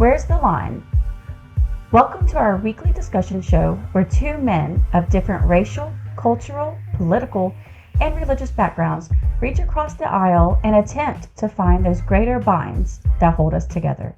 Where's the line? Welcome to our weekly discussion show where two men of different racial, cultural, political, and religious backgrounds reach across the aisle and attempt to find those greater binds that hold us together.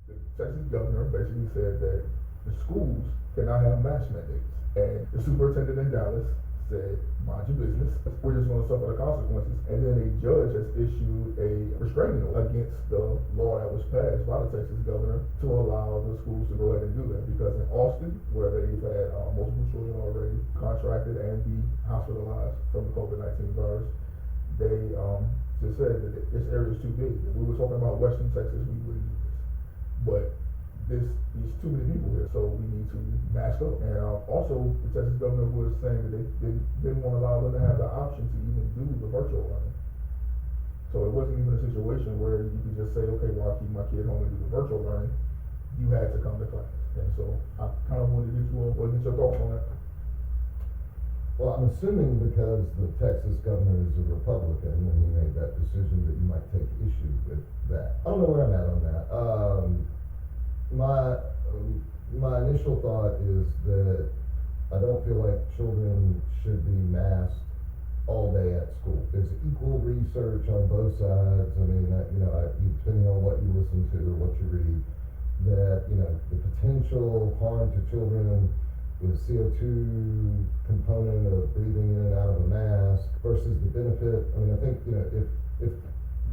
The Texas governor basically said that the schools cannot have mask mandates. And the superintendent in Dallas said, mind your business, we're just going to suffer the consequences. And then a judge has issued a restraining order against the law that was passed by the Texas governor to allow the schools to go ahead and do that. Because in Austin, where they've had multiple children already contracted and be hospitalized from the COVID-19 virus, they just said that this area is too big. If we were talking about Western Texas, we wouldn't do this. But there's too many people here, so we need to mask up. And also, the Texas governor was saying that they didn't want to allow them to have the option to even do the virtual learning. So it wasn't even a situation where you could just say, okay, well, I'll keep my kid home and do the virtual learning. You had to come to class. And so I kind of wanted to get your thoughts on that. Well, I'm assuming because the Texas governor is a Republican and he made that decision that you might take issue with that. I don't know where I'm at on that. My initial thought is that I don't feel like children should be masked all day at school. There's equal research on both sides. I mean, depending on what you listen to or what you read, that, the potential harm to children with CO2 component of breathing in and out of a mask versus the benefit. I mean, I think, if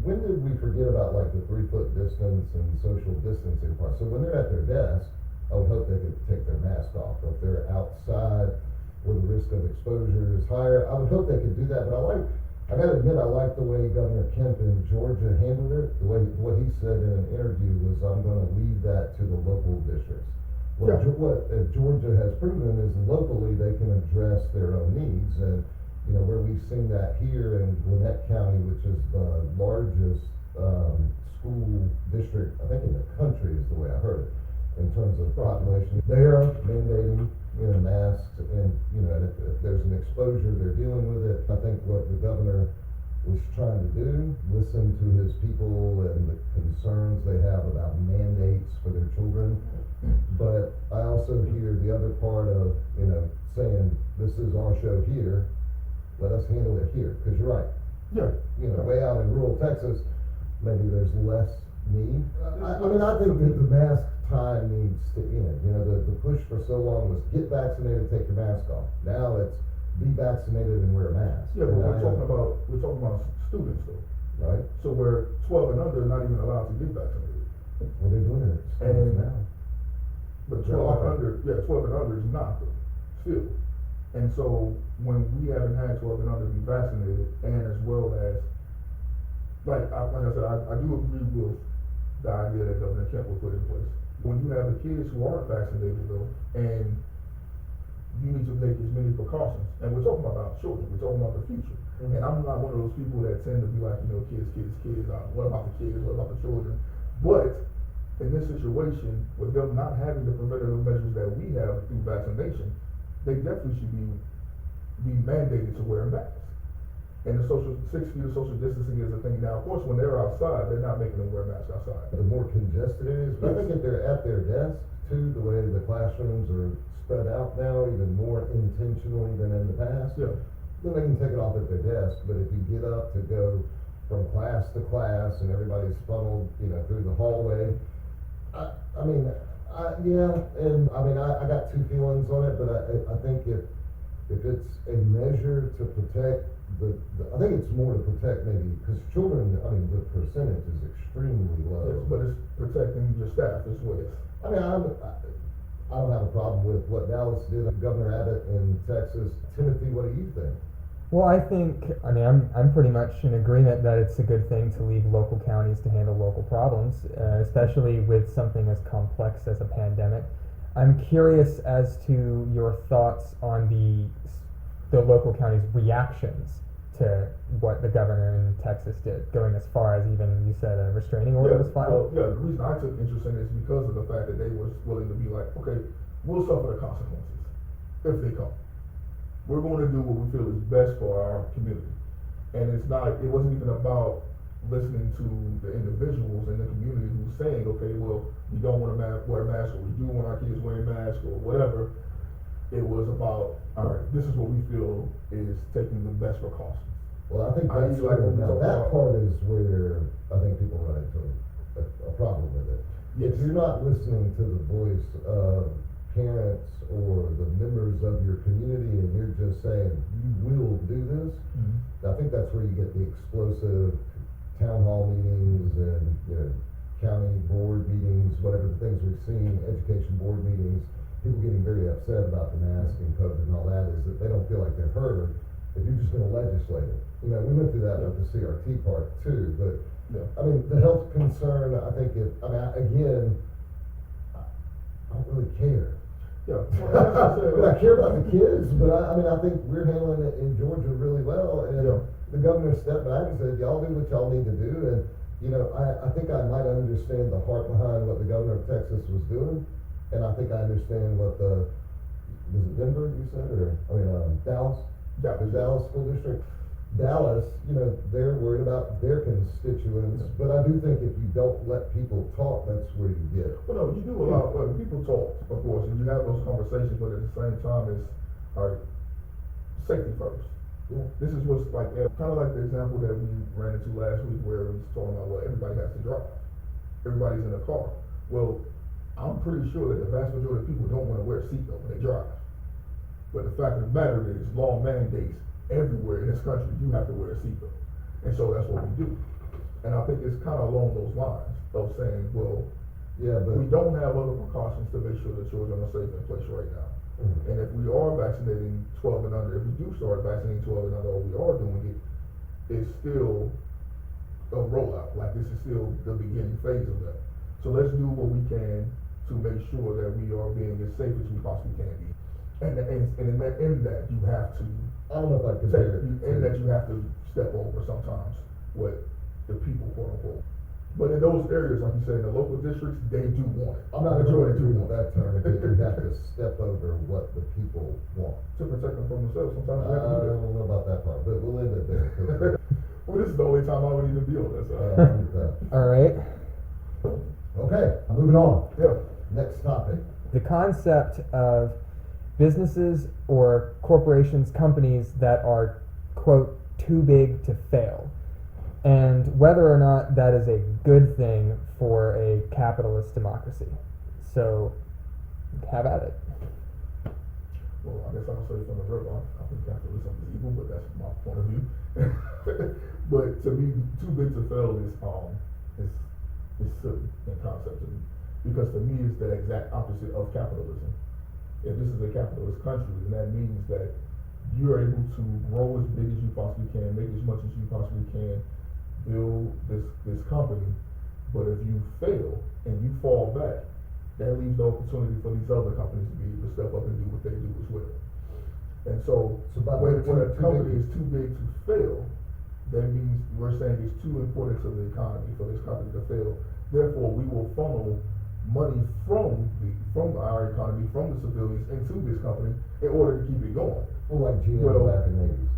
when did we forget about like the 3-foot distance and social distancing part? So when they're at their desk, I would hope they could take their mask off. Or if they're outside where the risk of exposure is higher, I would hope they could do that. But I gotta admit, I like the way Governor Kemp in Georgia handled it. The way what he said in an interview was, I'm gonna leave that to the local districts. What Georgia has proven is locally they can address their own needs, and where we've seen that here in Gwinnett County, which is the largest school district, I think in the country is the way I heard it, in terms of population. They're mandating, masks, and, if there's an exposure, they're dealing with it. I think what the governor was trying to do, listen to his people and the concerns they have about mandates for their children. But I also hear the other part of, saying, this is our show here, let us handle it here, because you're right. Yeah. Way out in rural Texas, maybe there's less need. I think that the mask time needs to end. The push for so long was get vaccinated, take your mask off. Now it's be vaccinated and wear a mask. Yeah, but we're talking about students though. Right. So where 12 and under are not even allowed to get vaccinated. Well, they're doing it now. But 12 and under is not though, still. And so when we haven't had 12 and under be vaccinated, and as well as, like I said, I do agree with the idea that Governor Kemp will put in place. When you have the kids who aren't vaccinated though, and you need to make as many precautions, and we're talking about our children, we're talking about the future. Mm-hmm. And I'm not one of those people that tend to be like, kids, what about the kids, what about the children? But in this situation, with them not having the preventative measures that we have through vaccination, they definitely should be mandated to wear masks. And the 6 feet of social distancing is a thing now. Of course, when they're outside, they're not making them wear masks outside. The more congested it is, but I think if they're at their desk too, the way the classrooms are spread out now, even more intentionally than in the past, then they can take it off at their desk. But if you get up to go from class to class and everybody's funneled, through the hallway, I got two feelings on it, but I think if it's a measure to protect I think it's more to protect maybe, because children, the percentage is extremely low. Yes, but it's protecting your staff as well. I don't have a problem with what Dallas did, Governor Abbott in Texas. Timothy, what do you think? Well, I'm pretty much in agreement that it's a good thing to leave local counties to handle local problems, especially with something as complex as a pandemic. I'm curious as to your thoughts on the local counties' reactions to what the governor in Texas did, going as far as even, you said, a restraining order was filed? The reason I took interest in it is because of the fact that they were willing to be like, okay, we'll suffer the consequences if they come. We're going to do what we feel is best for our community. And it wasn't even about listening to the individuals in the community who's saying, okay, well, we don't want to wear masks, or we do want our kids wearing masks, or whatever. It was about, all right, this is what we feel is taking the best precautions. Well, I think I that's like where, when we now talk that about- part is where I think people run into a problem with it. If Yes. you're not listening to the voice of parents or the members of your community and you're just saying, you will do this, I think that's where you get the explosive town hall meetings and, you know, county board meetings, whatever the things we've seen, education board meetings, people getting very upset about the mask and COVID and all that, is that they don't feel like they're heard if you're just gonna legislate it. You know, we went through that with the CRT part too, but, Yeah. I mean, the health concern, I think again, I don't really care. Yeah. I care about the kids, but I mean, I think we're handling it in Georgia really well, and Yeah. the governor stepped back and said, y'all do what y'all need to do, and, you know, I think I might understand the heart behind what the governor of Texas was doing, and I think I understand what was it Denver, you said, or, Dallas? The Dallas School District. Dallas, you know, they're worried about their constituents, but I do think if you don't let people talk, that's where you get. Well, no, you do allow, people talk, of course, and you have those conversations, but at the same time, it's, all right, safety first. Yeah. This is what's like, kind of like the example that we ran into last week where it was talking about, well, everybody has to drive. Everybody's in a car. Well, I'm pretty sure that the vast majority of people don't want to wear a seatbelt when they drive. But the fact of the matter is, law mandates everywhere in this country, you have to wear a seatbelt. And so that's what we do. And I think it's kind of along those lines of saying, well, Yeah, but. we don't have other precautions to make sure that children are safe in place right now. Mhm. And if we are vaccinating 12 and under, if we do start vaccinating 12 and under, or we are doing it, it's still a rollout. Like, this is still the beginning phase of that. So let's do what we can to make sure that we are being as safe as we possibly can be. And in that, you have to I don't know if I take, compare it in that you have to step over sometimes what the people, quote unquote. But in those areas, like you said, in the local districts, they do want it. I'm not Majority agreeing do with want that term, that you have to step over what the people want. to protect them from themselves. Sometimes I we have to do that. don't know about that part, but we'll end it there. 'Cause, Well, this is the only time I would even be on this. I'm with that. All right. Okay, moving on. Yeah. Next topic. The concept of businesses or corporations, companies that are, quote, too big to fail, and whether or not that is a good thing for a capitalist democracy. So, have at it. Well, I guess I'll say from the river, I think capitalism is evil, but that's my point of view. But to me, too big to fail is silly in concept to me, because to me it's the exact opposite of capitalism. If this is a capitalist country, then that means that you're able to grow as big as you possibly can, make as much as you possibly can, build this company. But if you fail and you fall back, that leaves the opportunity for these other companies to be able to step up and do what they do as well. And so, So by when being a too company big- is too big to fail, that means we're saying it's too important to the economy for this company to fail. Therefore, we will funnel money from our economy, from the civilians, into this company in order to keep it going. Well, like GM Well, back in the 80s.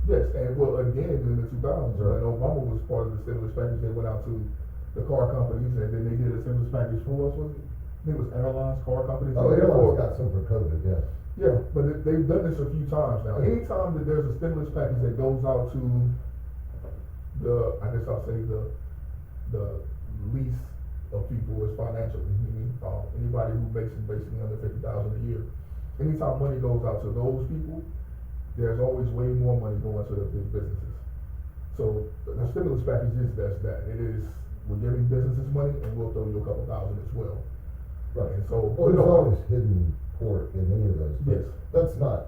Yes, and well, again, in the 2000s, Right. when Obama was part of the stimulus package, they went out to the car companies, and then they did a stimulus package for us, was it? I think it was airlines, car companies. Oh, and airlines therefore- got some for COVID, yeah. Yeah, but they've done this a few times now. Anytime that there's a stimulus package that goes out to I guess I'll say the least of people is financially, meaning anybody who makes basically under 50,000 a year. Anytime money goes out to those people, there's always way more money going to the big businesses. So the stimulus package is that. It is, we're giving businesses money and we'll throw you a couple thousand as well. Right. And so, Well, there's always hidden pork in any of those. But Yes. that's not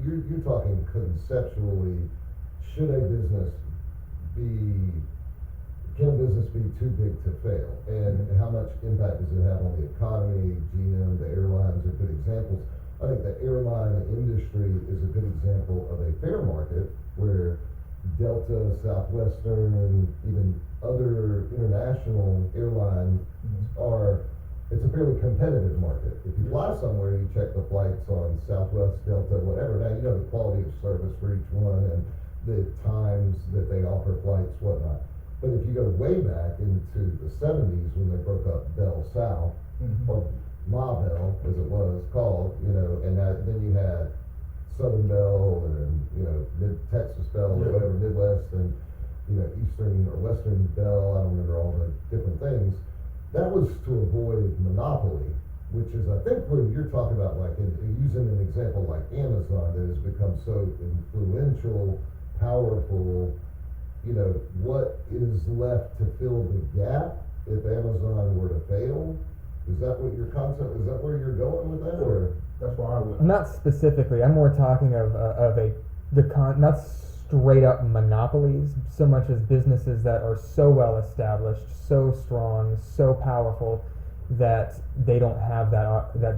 you're talking conceptually, should a business can a business be too big to fail? And how much impact does it have on the economy? GM, the airlines are good examples. I think the airline industry is a good example of a fair market where Delta, Southwestern, and even other international airlines it's a fairly competitive market. If you fly somewhere, you check the flights on Southwest, Delta, whatever. Now, you know the quality of service for each one and the times that they offer flights, whatnot. But if you go way back into the 70s when they broke up Bell South, or Ma Bell as it was called, and then you had Southern Bell and Mid Texas Bell or whatever, Midwest and Eastern or Western Bell. I don't remember all the different things. That was to avoid monopoly, which is, I think, when you're talking about, like, using an example like Amazon that has become so influential, powerful, what is left to fill the gap if Amazon were to fail? Is that what your concept, is that where you're going with that? Or? That's why I would. Not specifically. I'm more talking of not straight up monopolies so much as businesses that are so well established, so strong, so powerful that they don't have that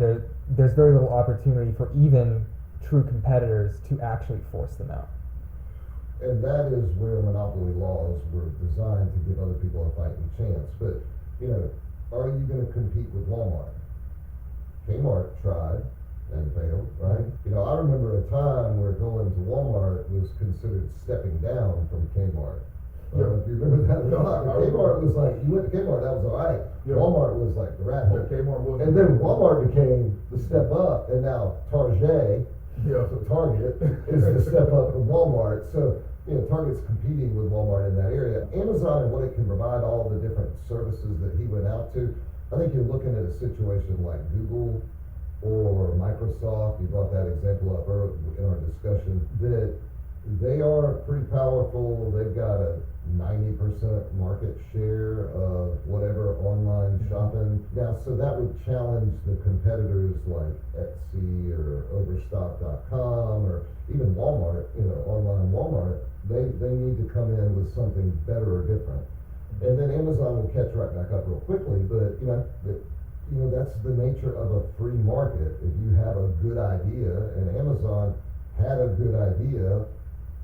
there's very little opportunity for even true competitors to actually force them out. And that is where monopoly laws were designed to give other people a fighting chance. But, are you going to compete with Walmart? Kmart tried and failed, right? I remember a time where going to Walmart was considered stepping down from Kmart. I don't know if you remember that or not. Kmart was like, you went to Kmart, that was all right. Walmart was like the rat hole. Kmart was. And then Walmart became the step up, and now Target, so Target is the step up from Walmart. So, Target's competing with Walmart in that area. Amazon and what it can provide, all the different services that he went out to, I think you're looking at a situation like Google or Microsoft. You brought that example up earlier in our discussion, that they are pretty powerful. They've got a 90% market share of whatever online shopping. Now, so that would challenge the competitors like Etsy or Overstock.com or even Walmart, online Walmart. They need to come in with something better or different. And then Amazon will catch right back up real quickly, but that's the nature of a free market. If you have a good idea, and Amazon had a good idea,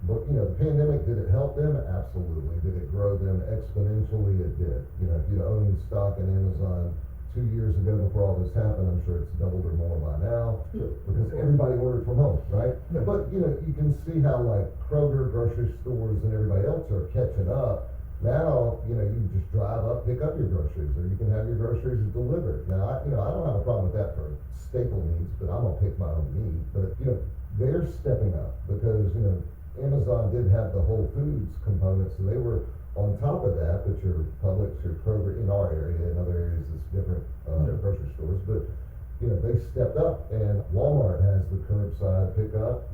but the pandemic, did it help them? Absolutely. Did it grow them exponentially? It did. If you owned stock in Amazon 2 years ago before all this happened, I'm sure it's doubled or more by now, because everybody ordered from home, right? Yeah. But you can see how like Kroger, grocery stores, and everybody else are catching up. Now, you just drive up, pick up your groceries, or you can have your groceries delivered. Now, I don't have a problem with that for staple needs, but I'm gonna pick my own need. But they're stepping up because Amazon did have the Whole Foods component, so they were on top of that. But your Publix, your Kroger, in our area, in other areas it's different grocery stores, but they stepped up, and Walmart has the curbside pickup.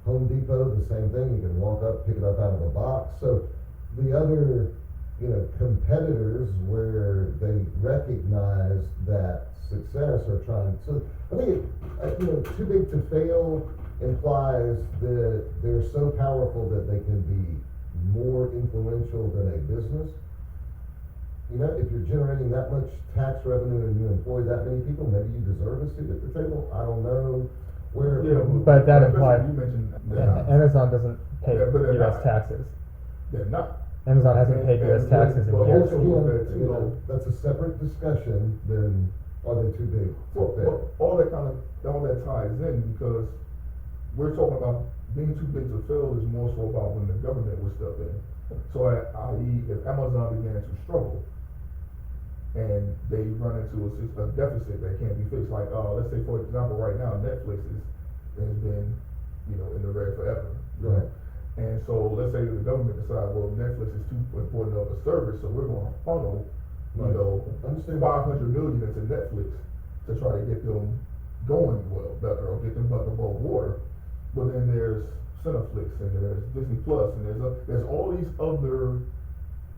Home Depot, the same thing. You can walk up, pick it up out of a box. So the other, competitors where they recognize that success are trying. So I think too big to fail implies that they're so powerful that they can be more influential than a business. If you're generating that much tax revenue and you employ that many people, maybe you deserve a seat at the table. I don't know where. Yeah, But that implies you mentioned Amazon doesn't pay they're U.S. not. taxes. They're not. Amazon hasn't paid U.S. taxes in But years. also, that's a separate discussion than are they too big to fail. all that ties in, because we're talking about being too big to fail is more so about when the government would step in. So, i.e., if Amazon began to struggle and they run into a deficit that can't be fixed, like let's say for example, right now Netflix has been in the red forever. Right. And so let's say the government decides, well, Netflix is too important of a service, so we're going to funnel, $500 million into Netflix to try to get them going better, or get them above water. But then there's Cineflix, and there's Disney Plus, and there's all these other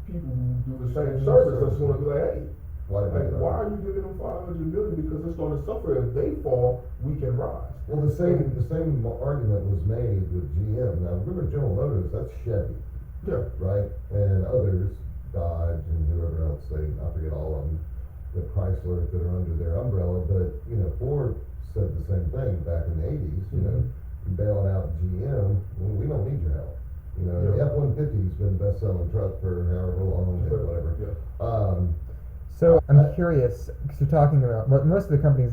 people who do the same service that's going to be like, hey, why are you giving them $500 million? Because it's going to suffer. If they fall, we can rise. Well, the same argument was made with GM. Now, remember General Motors, that's Chevy. Yeah. Right? And others, Dodge and whoever else, I forget all of them, the Chrysler that are under their umbrella. But, Ford said the same thing back in the 80s, bailing out GM, well, we don't need your help. The F-150 has been the best-selling truck for however long, and whatever. Yeah. So I'm curious, because you're talking about most of the companies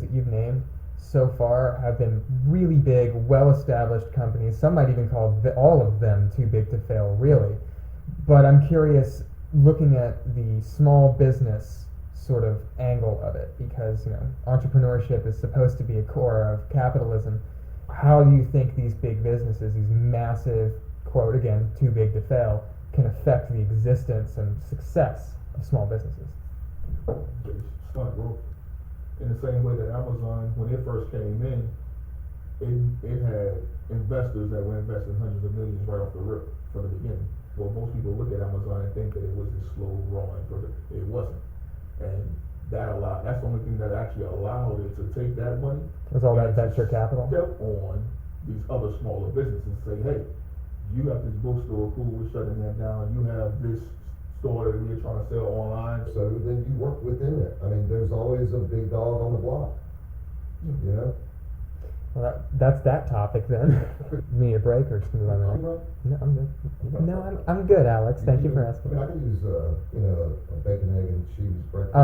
that you've named so far have been really big, well-established companies. Some might even call all of them too big to fail, really. but I'm curious, looking at the small business sort of angle of it, because entrepreneurship is supposed to be a core of capitalism. How do you think these big businesses, these massive, quote again, too big to fail, can affect the existence and success of small businesses? Stunt growth. In the same way that Amazon, when it first came in, it had investors that were investing hundreds of millions right off the rip from the beginning. Well, most people look at Amazon and think that it was this slow growing product. It wasn't. And that's the only thing that actually allowed it to take that money. Was all that venture capital? Step on these other smaller businesses and say, hey, you got this bookstore, cool, we're shutting that down. You have this store that we're trying to sell online. So then you work within it. I mean, there's always a big dog on the block, you know? Well, that's that topic then. Need a break or just move on to the next? Right. No, I'm good. No, I'm good, Alex. Thank you for I asking. mean, I could use, a bacon, egg, and cheese breakfast.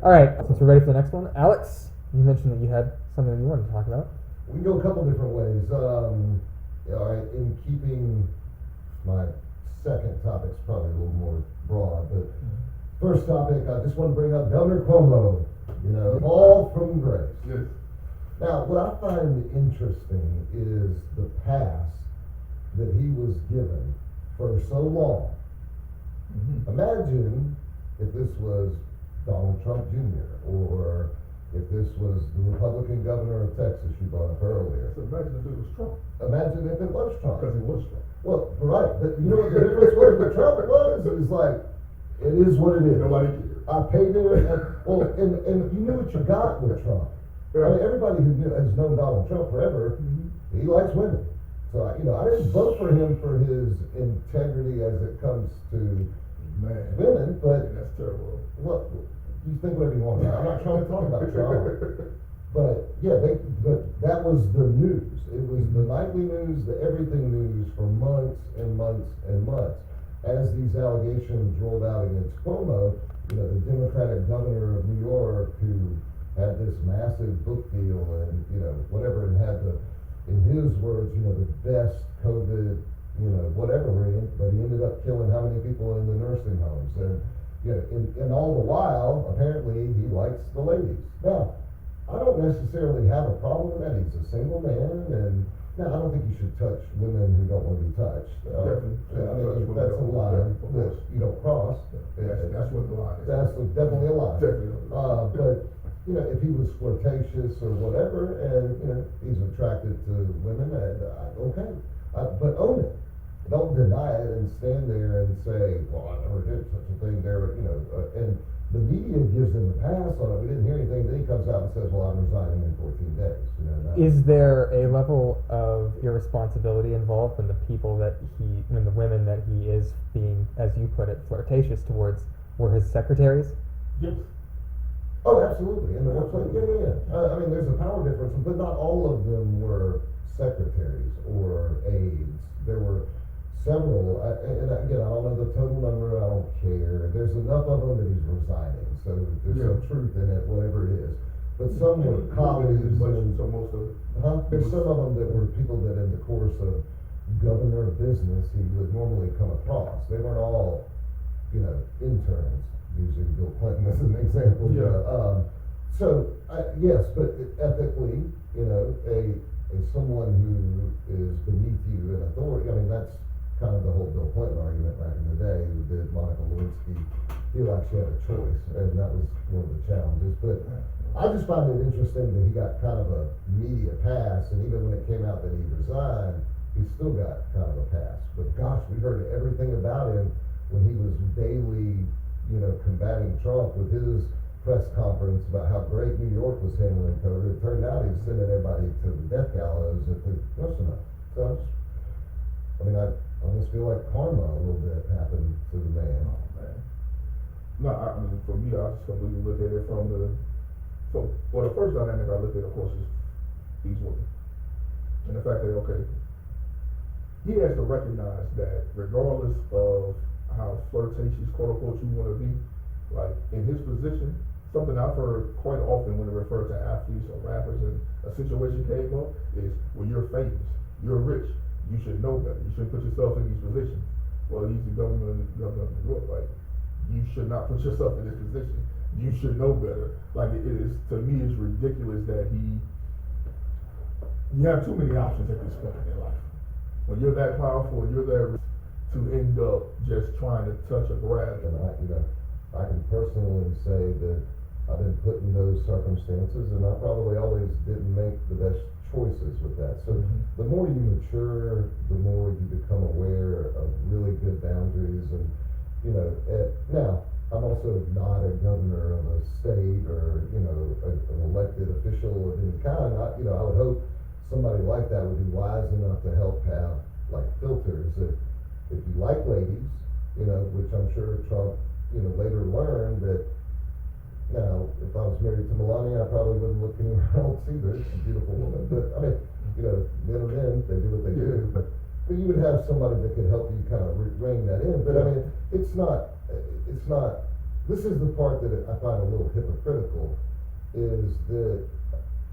All right. Since we're ready for the next one, Alex, you mentioned that you had something you wanted to talk about. We can go a couple different ways. All right, in keeping my second topic's probably a little more broad, but first topic, I just want to bring up Governor Cuomo, fall from grace. Yes. Now, what I find interesting is the pass that he was given for so long. Mm-hmm. Imagine if this was Donald Trump Jr. or if this was the Republican governor of Texas you brought up earlier. So imagine if it was Trump. Imagine if it was Trump. Because it was Trump. Well, right, but you know what the difference was with Trump was? It's like, it is what it is. Nobody cares. I paid it, and you knew what you got with Trump. I mean, everybody who has known Donald Trump forever, he likes women. So, I didn't vote for him for his integrity as it comes to women, but that's terrible. Well, you think whatever you want about. I'm not trying to talk about Trump, but yeah, but that was the news. It was the nightly news, the everything news for months and months and months. As these allegations rolled out against Cuomo, the Democratic governor of New York who had this massive book deal and whatever, and had in his words, the best COVID, whatever, but he ended up killing how many people in the nursing homes, and and all the while, apparently, he likes the ladies. Now, I don't necessarily have a problem with that. He's a single man, and now I don't think you should touch women who don't want to be touched. Definitely. I mean, that's a line that you don't cross. That's what the line is. That's definitely a line. Definitely. But if he was flirtatious or whatever, and he's attracted to women, okay, but own it. Don't deny it and stand there and say, "Well, I never did such a thing." There, and the media gives him the pass on it. We didn't hear anything. Then he comes out and says, "Well, I'm resigning in 14 days." Is there a level of irresponsibility involved when the women that he is being, as you put it, flirtatious towards, were his secretaries? Yes. Oh, absolutely. In the workplace, yeah. I mean, there's a power difference, but not all of them were secretaries or aides. There were several, and again, I don't know the total number, I don't care. There's enough of them that he's resigning, so there's some truth in it, whatever it is. But some were colleagues, so most of it. There's some of them that were people that in the course of governor business he would normally come across. They weren't all, interns, using Bill Clinton as an example. Yeah. Yes, but ethically, someone who is beneath you in authority, I mean, that's kind of the whole Bill Clinton argument back in the day. Who did Monica Lewinsky feel like she had a choice, and that was one of the challenges. But I just find it interesting that he got kind of a media pass, and even when it came out that he resigned, he still got kind of a pass. But gosh, we heard everything about him when he was daily, combating Trump with his press conference about how great New York was handling COVID. It turned out he was sending everybody to the death gallows at the restaurant. So I almost feel like karma a little bit happened to the man. Oh, man. No, I mean, for me, I just completely look at it from the first dynamic I look at, of course, is these women. And the fact that, he has to recognize that regardless of how flirtatious, quote unquote, you want to be, like in his position, something I've heard quite often when they refer to athletes or rappers and a situation came up is, well, you're famous, you're rich, you should know better, you shouldn't put yourself in these positions. Well, he's the governor governor of New York, like, you should not put yourself in this position. You should know better. Like, it is, to me, it's ridiculous that you have too many options at this point in life. When you're that powerful, you're there to end up just trying to touch or grab. And I can personally say that I've been put in those circumstances, and I probably always didn't make the best choices with that. So the more you mature, the more you become aware of really good boundaries. And now I'm also not a governor of a state or an elected official of any kind. I would hope somebody like that would be wise enough to help have like filters. If you like ladies, which I'm sure Trump later learned that. Now, if I was married to Melania, I probably wouldn't look anywhere else either. She's a beautiful woman. But, I mean, men are men, they do what they do. But you would have somebody that could help you kind of rein that in. But, I mean, it's not, this is the part that I find a little hypocritical, is that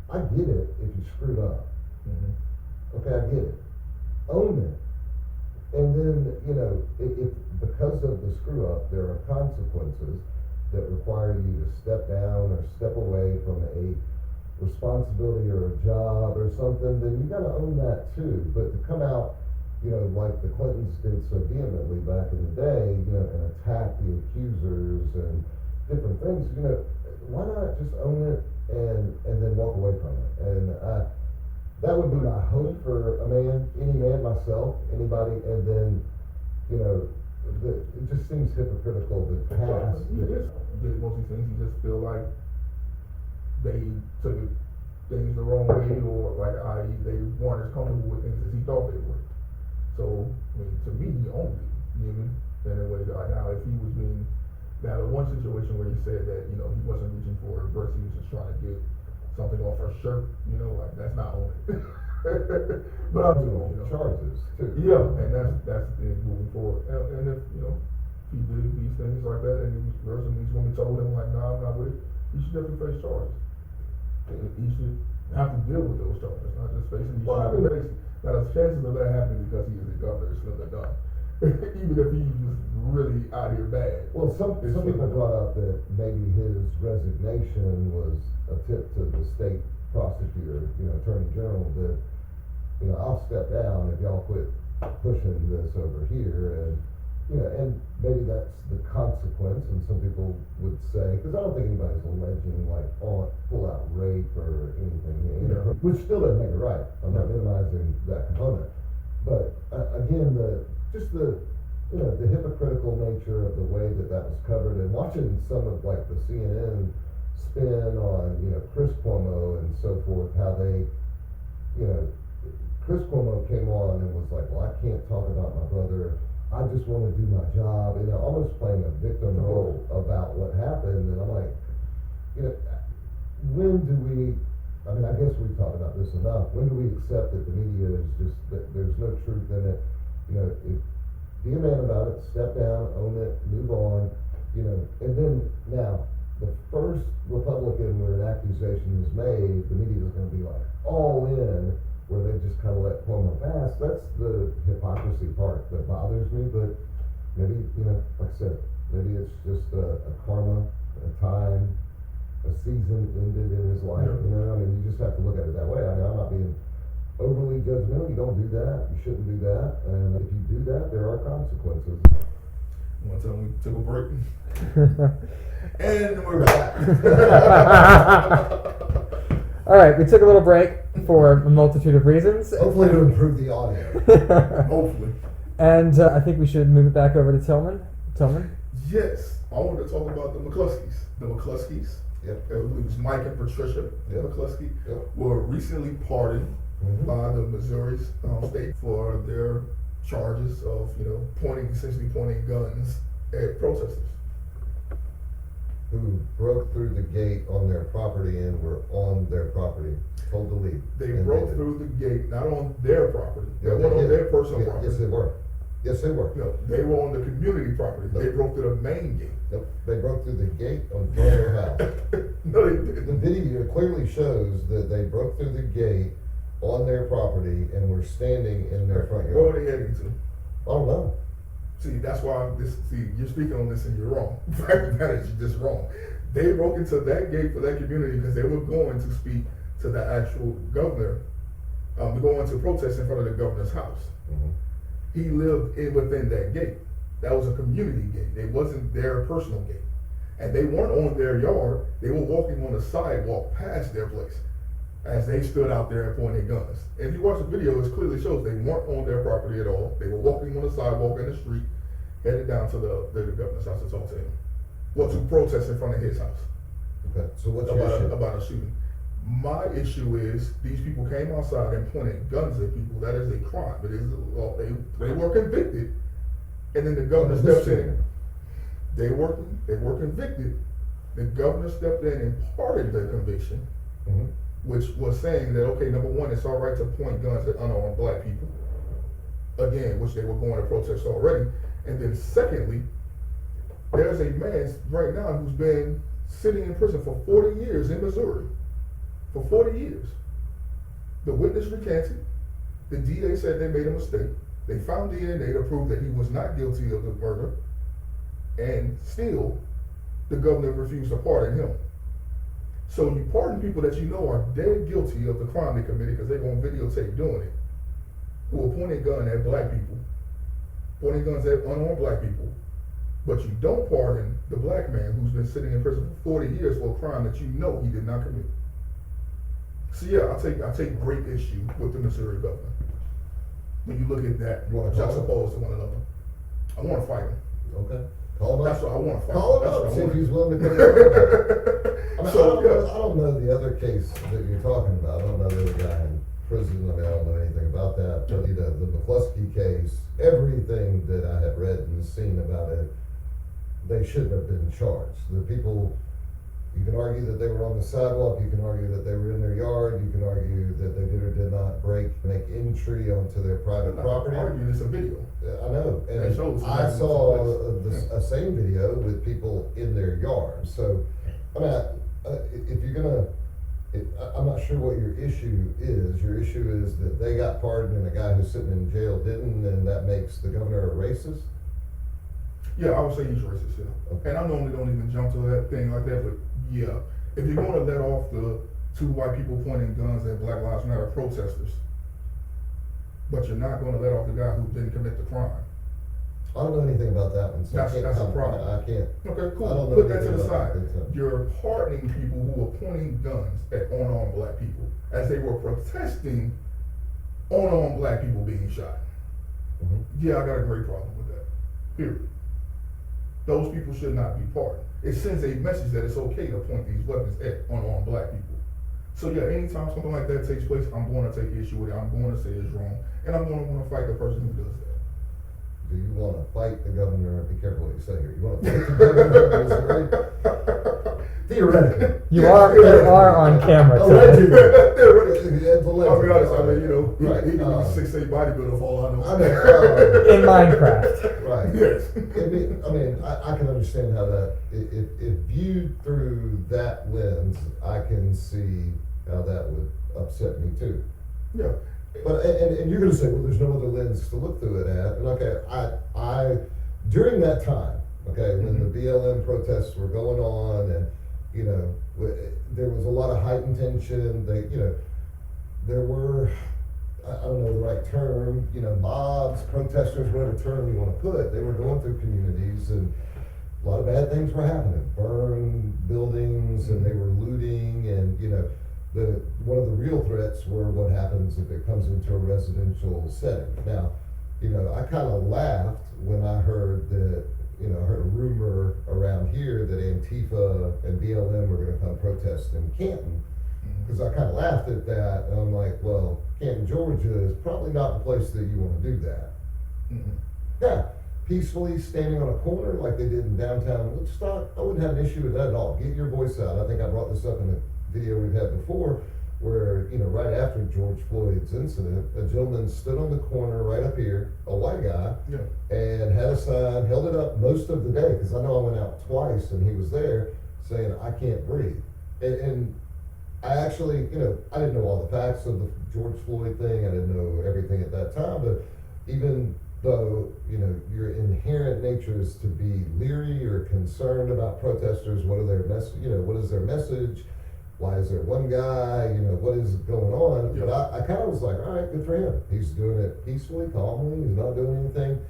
I get it if you screwed up. Okay, I get it. Own it. And then, if because of the screw up, there are consequences that require you to step down or step away from a responsibility or a job or something, then you gotta own that too. But to come out, like the Clintons did so vehemently back in the day, and attack the accusers and different things, why not just own it and then walk away from it? And that would be my hope for any man, myself, anybody, and then, it just seems hypocritical to pass. Most of these things, you just feel like they took things the wrong way, or like they weren't as comfortable with things as he thought they were. So, I mean, to me, he owned it, in a way. Like, now, if he was being, now the one situation where he said that, he wasn't reaching for her breast, he was just trying to get something off her shirt, like, that's not owning it. But I'm doing, charges too. Yeah, and that's the thing moving forward. And if he did these things like that, and these women told him like, "Nah, I'm not with it," he should definitely face charges. And he should have to deal with those charges, not just face it. He should have to face it. Now the chances of that happening because he is the governor is slim to none. Even if he was really out here bad. Well, some people brought up that maybe his resignation was a tip to the state prosecutor, attorney general, that I'll step down if y'all quit pushing this over here, and maybe that's the consequence. And some people would say, because I don't think anybody's alleging like full out rape or anything, which still doesn't make it right. I'm not minimizing that component, but again, the hypocritical nature of the way that was covered, and watching some of like the CNN spin on Chris Cuomo and so forth, how they Chris Cuomo came on and was like, well, I can't talk about my brother, I just want to do my job, almost playing a victim role about what happened. And I'm like, when do we, I guess we've talked about this enough, when do we accept that the media is just, that there's no truth in it? Be a man about it, step down, own it, move on, and then now, the first Republican where an accusation is made, the media is going to be like all in, where they just kind of let Cuomo pass. That's the hypocrisy part that bothers me. But maybe, like I said, maybe it's just a karma, a time, a season ended in his life. You just have to look at it that way. I'm not being overly judgmental. You don't do that. You shouldn't do that. And if you do that, there are consequences. One time we took a break. And we're back. All right, we took a little break for a multitude of reasons. Hopefully to improve the audio. Hopefully. And I think we should move it back over to Tillman. Tillman? Yes, I wanted to talk about the McCluskys. The McCluskys, I believe it's Mike and Patricia McCluskey, were recently pardoned by the Missouri state for their charges of, essentially pointing guns at protesters. Who broke through the gate on their property and were on their property, told to leave. They broke through the gate, not on their property. They weren't on their personal property. Yes, they were. Yes, they were. No, they were on the community property. They broke through the main gate. Nope. They broke through the gate on their house. No, they didn't. The video clearly shows that they broke through the gate on their property and were standing in their front yard. Where were they heading to? I don't know. See, that's why you're speaking on this and you're wrong. That is just wrong. They broke into that gate for that community because they were going to speak to the actual governor, going to protest in front of the governor's house. Mhm. He lived within that gate. That was a community gate. It wasn't their personal gate. And they weren't on their yard. They were walking on the sidewalk past their place as they stood out there and pointed guns. And if you watch the video, it clearly shows they weren't on their property at all. They were walking on the sidewalk in the street, headed down to the governor's house to talk to him. Well, to protest in front of his house Okay, so what's your issue? about a shooting. My issue is these people came outside and pointed guns at people. That is a crime. It is they were convicted, and then the governor steps in. They were convicted. The governor stepped in and pardoned the conviction, Mhm. which was saying that okay, number one, it's all right to point guns at unarmed black people. Again, which they were going to protest already, and then secondly, there's a man right now who's been sitting in prison for 40 years in Missouri. For 40 years. The witness recanted. The DA said they made a mistake. They found DNA to prove that he was not guilty of the murder. And still, the governor refused to pardon him. So you pardon people that you know are dead guilty of the crime they committed because they're going to videotape doing it, who are pointing guns at black people, pointing guns at unarmed black people, but you don't pardon the black man who's been sitting in prison for 40 years for a crime that you know he did not commit. So yeah, I take great issue with the Missouri governor. When you look at that, You wanna call him? juxtaposed to one another. I want to fight him. Okay, call him up. That's what I want to fight. Call him That's up, what I see if want. he's willing to come down. I mean, So, I don't know the other case that you're talking about. I don't know the other guy in prison. I mean, I don't know anything about that. But the McCluskys case, everything that I have read and seen about it, they shouldn't have been charged. The people, you can argue that they were on the sidewalk, you can argue that they were in their yard, you can argue that they did or did not make entry onto their private property. Arguing it's a video. I know, and It shows I exactly saw what took place. a same video with people in their yard. So, I mean, if you're gonna, I'm not sure what your issue is. Your issue is that they got pardoned and the guy who's sitting in jail didn't, and that makes the governor a racist? Yeah, I would say he's racist, yeah. Okay. And I normally don't even jump to that thing like that, but yeah. If you're going to let off the two white people pointing guns at Black Lives Matter protesters, but you're not going to let off the guy who didn't commit the crime. I don't know anything about that one, so That's I can't a comment. problem. I can't. Okay, I cool. don't know Put that to anything the about side. that, so. You're pardoning people who were pointing guns at unarmed black people as they were protesting unarmed black people being shot. Mhm. Yeah, I got a great problem with that. Period. Those people should not be pardoned. It sends a message that it's okay to point these weapons at unarmed black people. So yeah, anytime something like that takes place, I'm going to take issue with it. I'm going to say it's wrong, and I'm going to want to fight the person who does that. Do you want to fight the governor? Be careful what you say here. You want to fight the governor of Missouri? Theoretically. You are on camera. So Allegedly. I'll Allegedly. be honest. I mean, you know, Right. he can be 6'8" bodybuilder for all I know. I mean, in Minecraft. right. Yes. I mean, I can understand how that, if viewed through that lens, I can see how that would upset me too. Yeah. But, and you're gonna say, well, there's no other lens to look through it at, and okay, I, during that time, okay, when the BLM protests were going on, and, you know, there was a lot of heightened tension, there were, I don't know the right term, mobs, protesters, whatever term you wanna put, they were going through communities, and a lot of bad things were happening, burned buildings, and they were looting, and, one of the real threats were what happens if it comes into a residential setting. Now, I kind of laughed when I heard that, I heard a rumor around here that Antifa and BLM were going to come protest in Canton, because I kind of laughed at that, and I'm like, well, Canton, Georgia is probably not the place that you want to do that. Mm-hmm. Yeah, peacefully standing on a corner like they did in downtown Woodstock, I wouldn't have an issue with that at all. Get your voice out. I think I brought this up in a video we've had before, where, right after George Floyd's incident, a gentleman stood on the corner right up here, a white guy, Yeah. and had a sign, held it up most of the day, because I know I went out twice and he was there, saying, I can't breathe. And I actually, I didn't know all the facts of the George Floyd thing, I didn't know everything at that time, but even though, your inherent nature is to be leery or concerned about protesters. What are their what is their message? Why is there one guy? What is going on? Yeah. But I kind of was like, all right, good for him. He's doing it peacefully, calmly. He's not doing anything.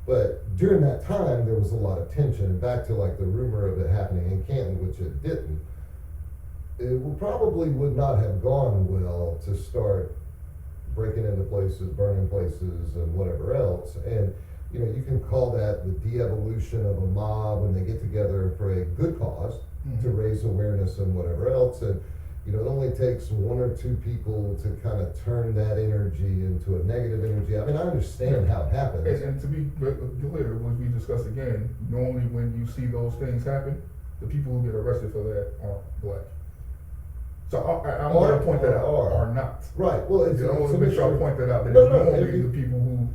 But during that time, there was a lot of tension. And back to like the rumor of it happening in Canton, which it didn't. It probably would not have gone well to start breaking into places, burning places, and whatever else. And you can call that the de-evolution of a mob when they get together for a good cause to raise awareness and whatever else. And it only takes one or two people to kind of turn that energy into a negative energy. I mean, I understand how it happens. And to be clear, when we discuss again, normally when you see those things happen, the people who get arrested for that are black. So I want to point that out, are not. Right, well, it's I want to make sure I point that out, that No, it's no, normally the people who.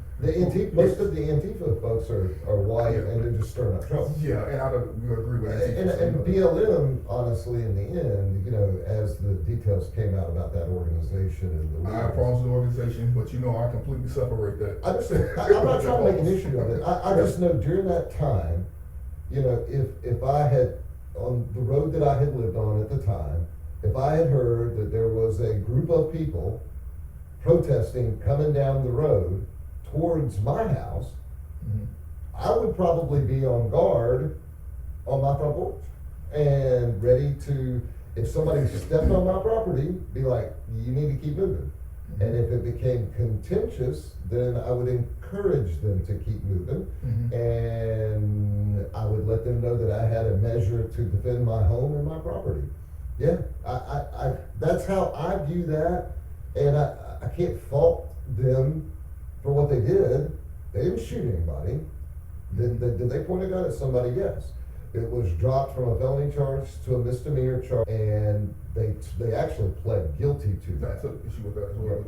most of the Antifa folks are white, and they're just stirring up trouble. Yeah, and I don't agree with Antifa. And BLM, honestly, in the end, as the details came out about that organization and the I have problems with the organization, but I completely separate that. I understand. I'm not trying to make an issue of it. I just know during that time, if I had, on the road that I had lived on at the time, if I had heard that there was a group of people protesting coming down the road towards my house, I would probably be on guard on my front porch and ready to, if somebody stepped on my property, be like, you need to keep moving. And if it became contentious, then I would encourage them to keep moving. And I would let them know that I had a measure to defend my home and my property. Yeah, I that's how I view that, and I can't fault them for what they did. They didn't shoot anybody. Did they point a gun at somebody? Yes. It was dropped from a felony charge to a misdemeanor charge, and they actually pled guilty to that. I took issue with that as well.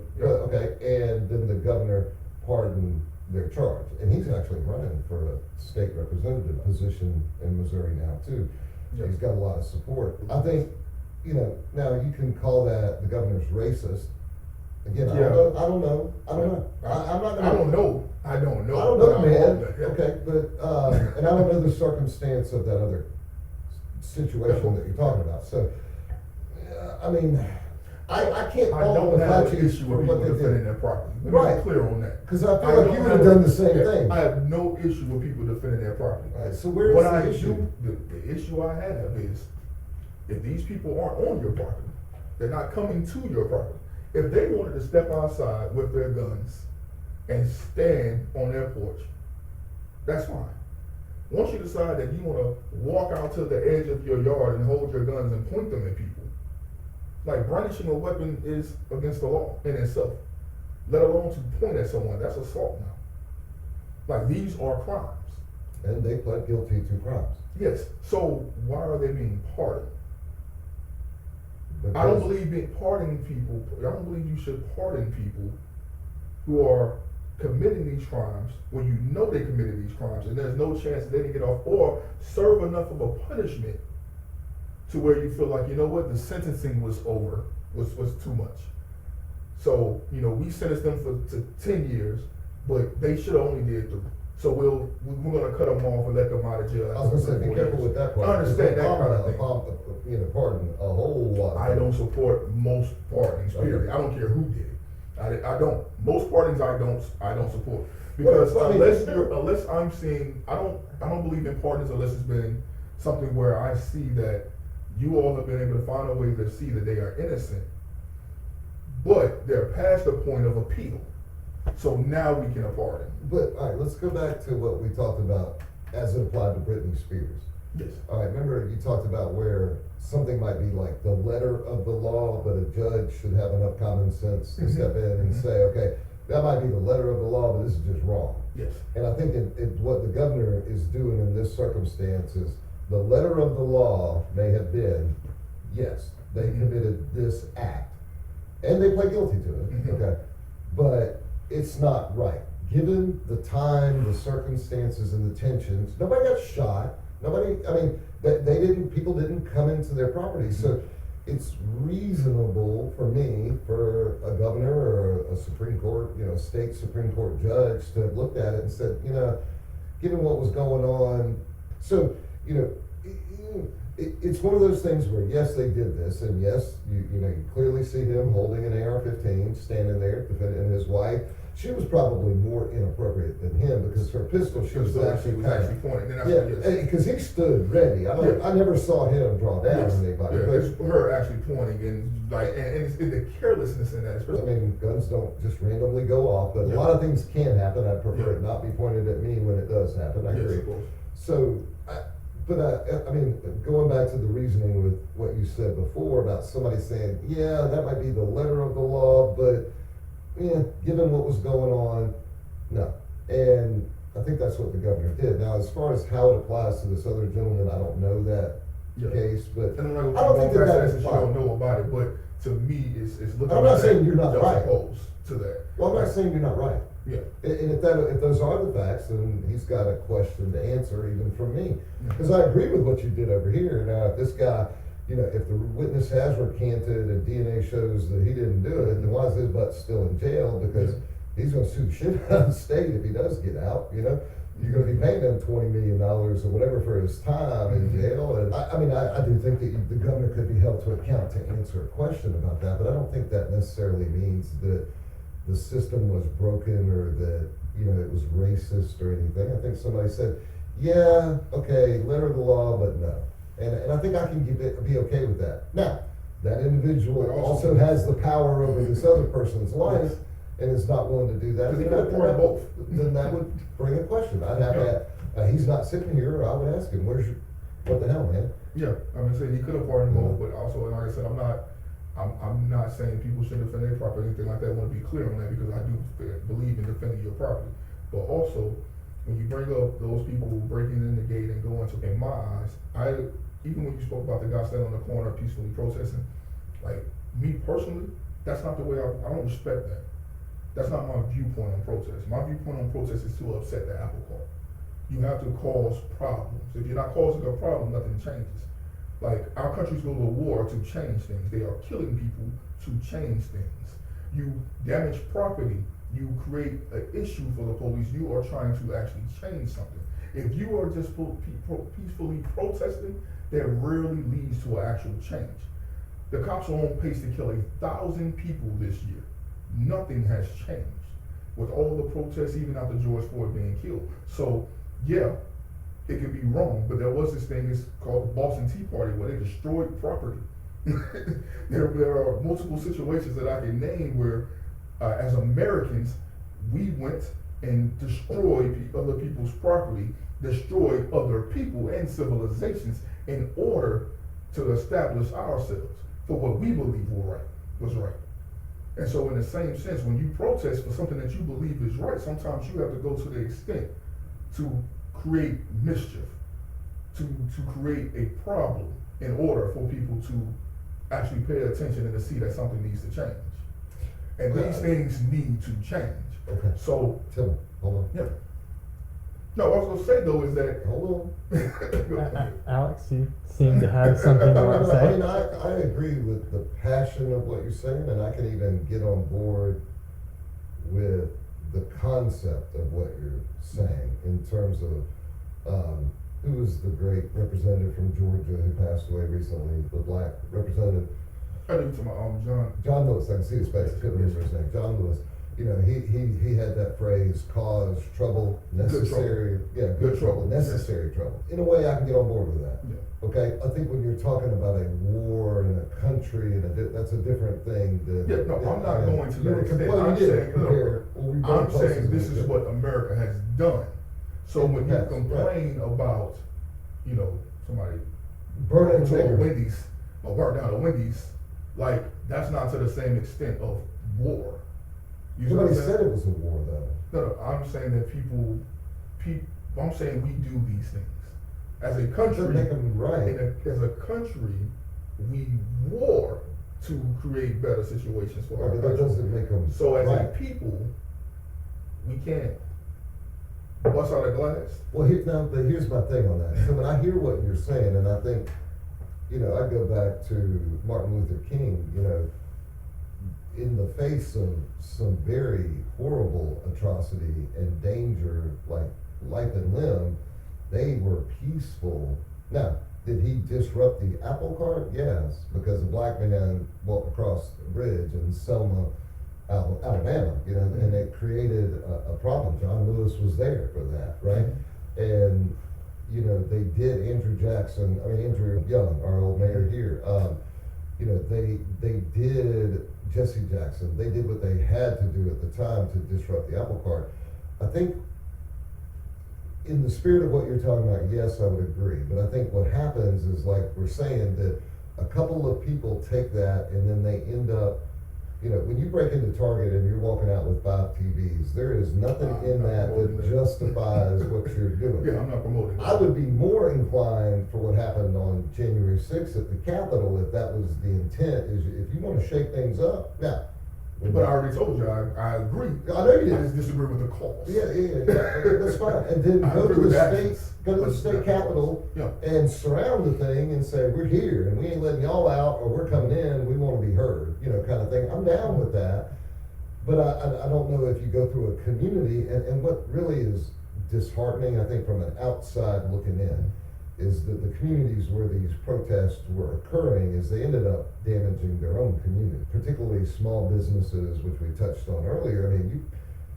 Okay, and then the governor pardoned their charge, and he's actually running for a state representative position in Missouri now too. Yeah. He's got a lot of support. I think, now you can call that the governor's racist. Again, I don't know. I'm not gonna. I don't know. I don't know. I don't know, man. Yeah. Okay, but and I don't know the circumstance of that other situation that you're talking about. So, I mean, I can't I fault don't the have an Apaches issue for with what people they defending did. their property. Let me Right. be clear on that. Because I feel like you would have done the same thing. I have no issue with people defending their property. Right, so where is what the I issue? do, the issue I have is, if these people aren't on your property, they're not coming to your property. If they wanted to step outside with their guns and stand on their porch, that's fine. Once you decide that you want to walk out to the edge of your yard and hold your guns and point them at people, like brandishing a weapon is against the law in itself. Let alone to point at someone, that's assault now. Like, these are crimes. And they pled guilty to crimes. Yes, so why are they being pardoned? Because I don't believe pardoning people, I don't believe you should pardon people who are committing these crimes when you know they committed these crimes and there's no chance that they can get off, or serve enough of a punishment to where you feel like, what, the sentencing was over, was too much. So, we sentenced them to 10 years, but they should have only did 3. So we're gonna cut them off and let them out of jail. I was gonna say, be careful with that part. I understand that kind of thing. Pardon a whole lot. I don't support most pardonings, period. I don't care who did it. I don't. Most pardonings I don't support. Because unless I'm seeing, I don't believe in pardons unless it's been something where I see that you all have been able to find a way to see that they are innocent, but they're past the point of appeal. So now we can pardon. But, all right, let's go back to what we talked about as it applied to Britney Spears. Yes. All right, remember you talked about where something might be like the letter of the law, but a judge should have enough common sense to step in and say, okay, that might be the letter of the law, but this is just wrong. Yes. And I think what the governor is doing in this circumstance is the letter of the law may have been, yes, they committed this act, and they pled guilty to it, okay, but it's not right. Given the time, the circumstances, and the tensions, nobody got shot. People didn't come into their property. So it's reasonable for me, for a governor or a Supreme Court, state Supreme Court judge to have looked at it and said, given what was going on, so, it's one of those things where, yes, they did this, and yes, you clearly see him holding an AR-15, standing there defending his wife. She was probably more inappropriate than him because her pistol, she was actually pointing. Because he stood ready. I never saw him draw down on anybody. Yeah, it's her actually pointing, and it's the carelessness in that. I mean, guns don't just randomly go off, but a lot of things can happen. I prefer it not be pointed at me when it does happen. I agree. Of course. So, I mean, going back to the reasoning with what you said before about somebody saying, yeah, that might be the letter of the law, but given what was going on, no. And I think that's what the governor did. Now, as far as how it applies to this other gentleman, I don't know that case, but and I don't think that you don't know about it, but to me, it's looking. I'm not saying you're not right. Opposed to that. Well, I'm not saying you're not right. Yeah. And if those are the facts, then he's got a question to answer even from me. Because I agree with what you did over here. Now, if this guy, if the witness has recanted and DNA shows that he didn't do it, then why is his butt still in jail? Because he's going to sue the shit out of the state if he does get out, You're going to be paying him $20 million or whatever for his time in jail. And I do think that the governor could be held to account to answer a question about that, but I don't think that necessarily means that the system was broken or that, it was racist or anything. I think somebody said, yeah, okay, letter of the law, but no. And I think I can be okay with that. Now, that individual also has the power over this other person's life and is not willing to do that. Then that would bring a question. I'd have that. He's not sitting here, I would ask him, what the hell, man? Yeah, saying he could have pardoned both, but also, like I said, I'm not saying people shouldn't defend their property or anything like that. I want to be clear on that because I do believe in defending your property. But also, when you bring up those people breaking in the gate and going to, in my eyes, even when you spoke about the guy standing on the corner peacefully protesting, like me personally, that's not the way I don't respect that. That's not my viewpoint on protest. My viewpoint on protest is to upset the apple cart. You have to cause problems. If you're not causing a problem, nothing changes. Like, our countries go to war to change things. They are killing people to change things. You damage property, you create an issue for the police. You are trying to actually change something. If you are just peacefully protesting, that rarely leads to an actual change. The cops are on pace to kill 1,000 people this year. Nothing has changed with all the protests, even after George Floyd being killed. So, yeah, it could be wrong, but there was this thing called the Boston Tea Party where they destroyed property. There are multiple situations that I can name where, as Americans, we went and destroyed other people's property, destroyed other people and civilizations in order to establish ourselves for what we believe was right. And so in the same sense, when you protest for something that you believe is right, sometimes you have to go to the extent to create mischief, to create a problem in order for people to actually pay attention and to see that something needs to change. And these things need to change. Okay. So, Tim, hold on. Yeah. No, what I was going to say though is that. Hold on. Alex, you seem to have something you want to say. I agree with the passion of what you're saying, and I can even get on board with the concept of what you're saying in terms of who was the great representative from Georgia who passed away recently, the black representative. I think to my John Lewis. I can see his face. I couldn't remember his name. John Lewis. He had that phrase, cause trouble, necessary, good trouble, necessary trouble. In a way, I can get on board with that. Yeah. Okay, I think when you're talking about a war in a country, that's a different thing than. Yeah, no, I'm not going to that extent. I'm saying this is what America has done. So when you complain about, somebody burning to a Wendy's or burn down a Wendy's, like that's not to the same extent of war. Nobody said it was a war, though. No, I'm saying that people, I'm saying we do these things. As a country, make them right. As a country, we war to create better situations for our country. That doesn't make them so as right. a people, we can't bust out a glass. Well, here's my thing on that. So when I hear what you're saying, and I think you know, I go back to Martin Luther King, you know, in the face of some very horrible atrocity and danger, like life and limb, they were peaceful. Now, did he disrupt the apple cart? Yes, because a black man walked across the bridge in Selma, Alabama, you know, and it created a problem. John Lewis was there for that, right? And, you know, they did Andrew Young, our old mayor here, you know, they did Jesse Jackson. They did what they had to do at the time to disrupt the apple cart. I think in the spirit of what you're talking about, yes, I would agree. But I think what happens is, like we're saying, that a couple of people take that and then they end up, you know, when you break into Target and you're walking out with 5 TVs, there is nothing in that justifies what you're doing. Yeah, I'm not promoting that. I would be more inclined for what happened on January 6th at the Capitol if that was the intent, is if you want to shake things up. Now, but I already told you, I agree. I know you did. I just disagree with the cause. Yeah, that's fine. And then I go to agree with the actions, state capitol Yeah. and surround the thing and say, we're here and we ain't letting y'all out, or we're coming in, we want to be heard, you know, kind of thing. I'm down with that. But I don't know if you go through a community, and what really is disheartening, I think, from an outside looking in, is that the communities where these protests were occurring is they ended up damaging their own community, particularly small businesses, which we touched on earlier. I mean,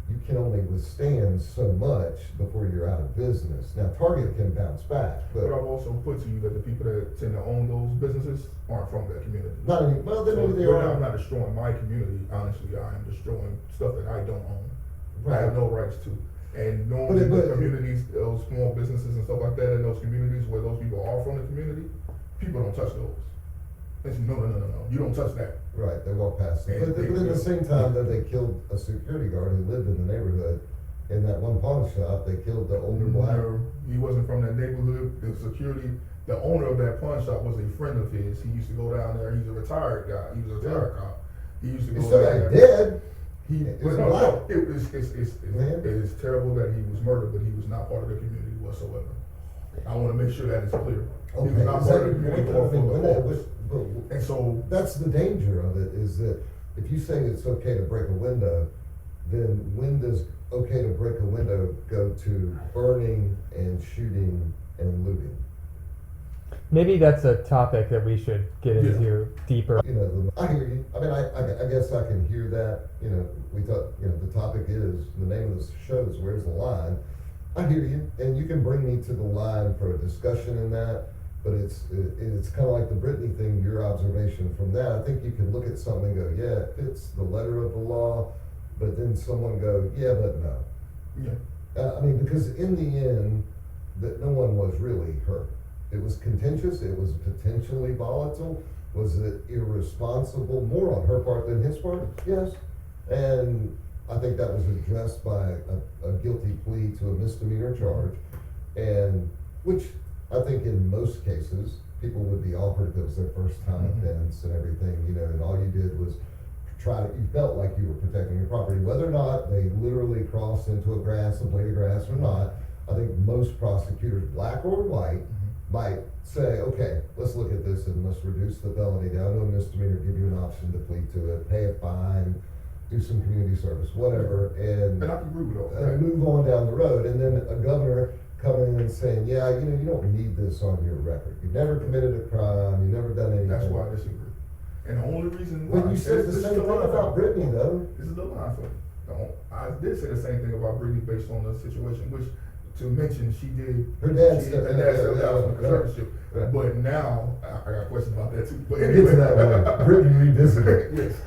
you can only withstand so much before you're out of business. Now, Target can bounce back, But but I've also put to you that the people that tend to own those businesses aren't from that community. not any, well, then So maybe they I'm are. not destroying my community. Honestly, I am destroying stuff that I don't own. I Right. have no rights to. And normally But the communities, those small businesses and stuff like that, in those communities where those people are from the community, people don't touch those. They say, no, you don't touch that. Right, they walk past them. And But at the same time that they killed a security guard who lived in the neighborhood, in that one pawn shop, they killed the older black. No, he wasn't from that neighborhood. The security, the owner of that pawn shop was a friend of his. He used to go down there. He's a retired guy. He was a retired cop. He used to He go still down got there. dead. It Man. is terrible that he was murdered, but he was not part of the community whatsoever. I want to make sure that is clear. He was Okay, not is part that of the your community point? or for the But- cause. but- And so, That's the danger of it, is that if you say it's okay to break a window, then when does okay to break a window go to burning and shooting and looting? Maybe that's a topic that we should get Yeah. into deeper. You know, I hear you. I mean, I guess I can hear that. You know, we thought, you know, the topic is, the name of the show is Where's the Line? I hear you, and you can bring me to the line for a discussion in that, but it's kind of like the Brittany thing, your observation from that. I think you can look at something and go, yeah, it fits the letter of the law, but then someone go, yeah, but no. yeah. I mean, because in the end, that no one was really hurt. It was contentious, it was potentially volatile. Was it irresponsible, more on her part than his part? Yes. And I think that was addressed by a guilty plea to a misdemeanor charge, and which I think in most cases, people would be offered if it was their first time offense and everything, you know, and all you did was you felt like you were protecting your property. Whether or not they literally crossed into a blade of grass or not, I think most prosecutors, black or white, might say, okay, let's look at this and let's reduce the felony down to a misdemeanor, give you an option to plead to it, pay a fine, do some community service, whatever, and And I can agree with all that. move on down the road. And then a governor coming in and saying, yeah, you know, you don't need this on your record. You've never committed a crime, you've never done anything. That's why I disagree. And the only reason why. When you said the this is same thing line for about me. Brittany, though. This is the line for me. I did say the same thing about Brittany based on the situation, which, to mention, she did. Her dad she- stepped her down. dad stepped down from Right. conservatorship. Right. But now, I got a question about that too. But We'll anyway. get to that one. Brittany revisited. Yes.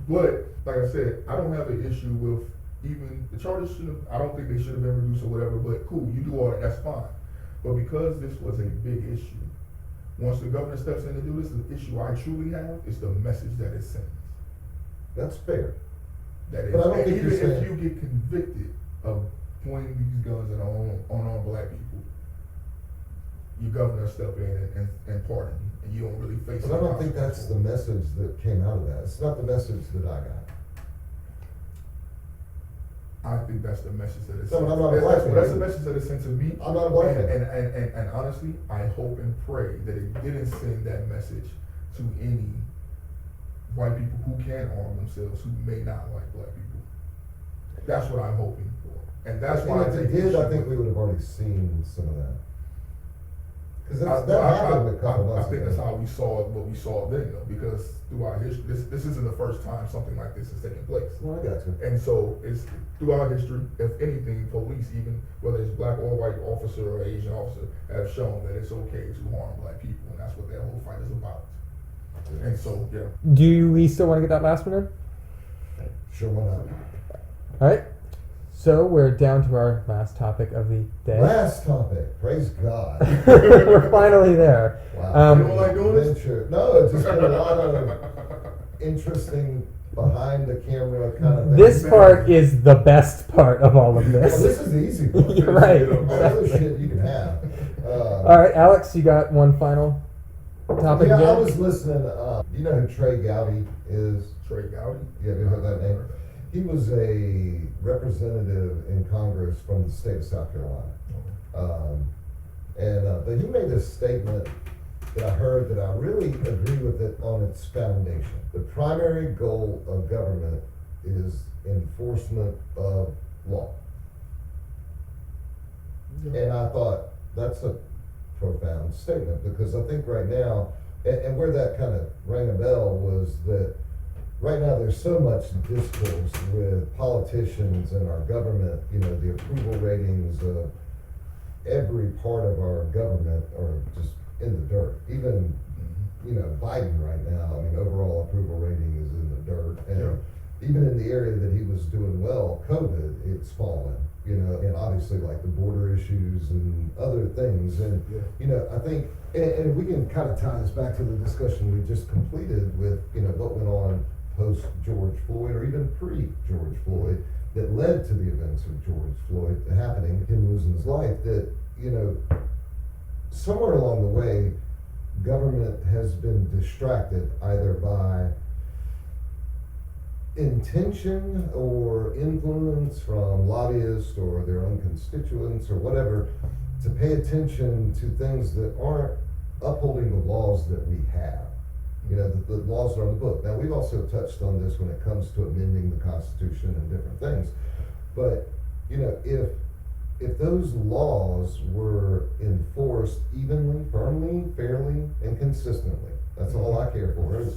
But, like I said, I don't have an issue with even, the charges should have, I don't think they should have been reduced or whatever, but cool, you do all that, that's fine. But because this was a big issue, once the governor steps in to do this, the issue I truly have is the message that it sends. That's fair. That But I don't is, think even you're if saying- you get convicted of pointing these guns at unarmed black people, your governor step in and pardon you, and you don't really face. But I any don't think that's the consequences. message that came out of that. It's not the message that I got. I think that's the message that it's No, sent. I'm not a black man. That's the message that it's sent to me. I'm not a black man. And honestly, I hope and pray that it didn't send that message to any white people who can arm themselves who may not like black people. That's what I'm hoping for. And that's why if it did, I think we would have already seen some of that. Because that happened a couple months I think ago. that's how we saw what we saw then, though, because throughout history, this isn't the first time something like this has taken place. Well, I got you. And so it's throughout history, if anything, police, even whether it's black or white officer or Asian officer, have shown that it's okay to harm black people, and that's what that whole fight is about. And so, yeah. Do we still want to get that last one in? Sure, why not? All right. So we're down to our last topic of the day. Last topic. Praise God. We're finally there. Wow. You don't like doing this? Adventure. No, it's just been a lot of interesting behind the camera kind of thing. This part is the best part of all of Well, this. this is the easy part. You're right. All the other Exactly. shit you can have. All right, Alex, you got one final topic? Yeah, I again? was listening. You know who Trey Gowdy is? Trey Gowdy? Yeah, have you heard that name? He was a representative in Congress from the state of South Carolina. But he made this statement that I heard that I really agree with it on its foundation. The primary goal of government is enforcement of law. And I thought, that's a profound statement, because I think right now, and where that kind of rang a bell was that right now there's so much discourse with politicians and our government, you know, the approval ratings of every part of our government are just in the dirt. Even, you know, Biden right now, I mean, overall approval rating is in the dirt. And even in the area that he was doing well, COVID, it's fallen, you know, and obviously like the border issues and other things. And, you know, I think, and we can kind of tie this back to the discussion we just completed with, you know, what went on post George Floyd or even pre George Floyd that led to the events of George Floyd happening, him losing his life, that, you know, somewhere along the way, government has been distracted either by intention or influence from lobbyists or their own constituents or whatever to pay attention to things that aren't upholding the laws that we have. You know, the laws are on the book. Now, we've also touched on this when it comes to amending the Constitution and different things. But, you know, if those laws were enforced evenly, firmly, fairly, and consistently, that's all I care for, is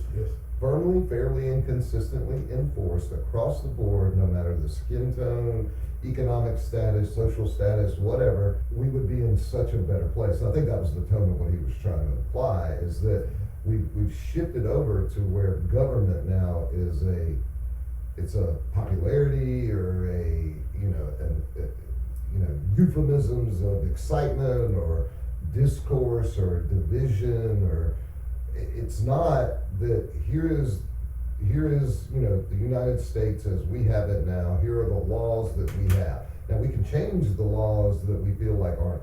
firmly, fairly, and consistently enforced across the board, no matter the skin tone, economic status, social status, whatever, we would be in such a better place. And I think that was the tone of what he was trying to imply, is that we've shifted over to where government now is it's a popularity or a, you know, euphemisms of excitement or discourse or division, or it's not that here is, you know, the United States as we have it now, here are the laws that we have. Now we can change the laws that we feel like aren't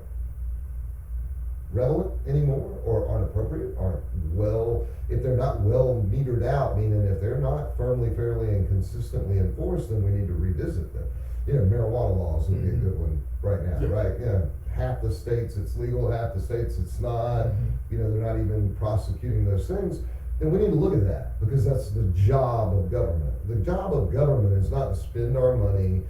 relevant anymore or aren't appropriate, aren't well, if they're not well metered out, meaning if they're not firmly, fairly, and consistently enforced, then we need to revisit them. You know, marijuana laws would be a good one right now, right? You know, half the states it's legal, half the states it's not. You know, they're not even prosecuting those things. Then we need to look at that, because that's the job of government. The job of government is not to spend our money